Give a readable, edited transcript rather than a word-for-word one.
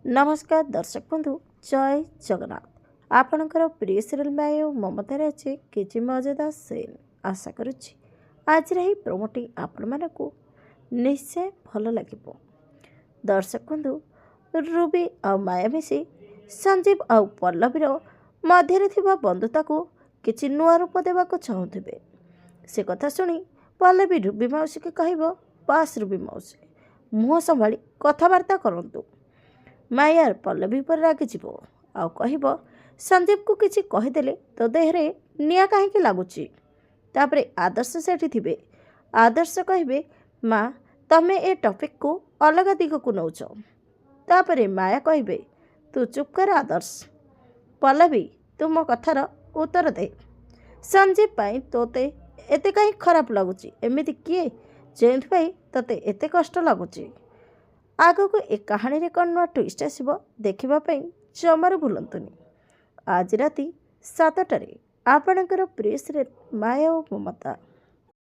नमस्कार दर्शक बंधु जय जगन्नाथ आपणकर प्रिय सीरियल माया और ममतार अच्छे किसी मजेदार सीन आशा करुच्ची आज प्रोमोटी आपण मानक निश्चय भल लगे। दर्शक बंधु रूबी आ माया मिसी संजीव आ पल्लवीर मध्य बंधुता को किसी नुआ रूप देवाक चाहूबे। से कथा शुणी पल्लवी रूबी मौसी के कह पास रूबी मौसी मुँह संभाली कथबार्ता करूँ। माया पल्लवी पर रागिज आउ कह संजीव को किसी कहीदेले तो देहरे निआ कहीं लगुच। तापर आदर्श सेठी थे आदर्श कहे माँ तमें ए टॉपिक को अलग दिग को नौच। तापर माया कहे तू चुप कर आदर्श। पल्लवी तू मो कथार उत्तर दे। संजीव पाई तोते एते कहीं खराब लगुच एमती किए जो तोते एते कष्ट लगुच। आगक ए कहानी रे कौन नुआ ट्विस्ट आसब देखापी जमार भूलतुनि। आज राति 7टारे आपणकर प्रिय सीरियल माया और ममता।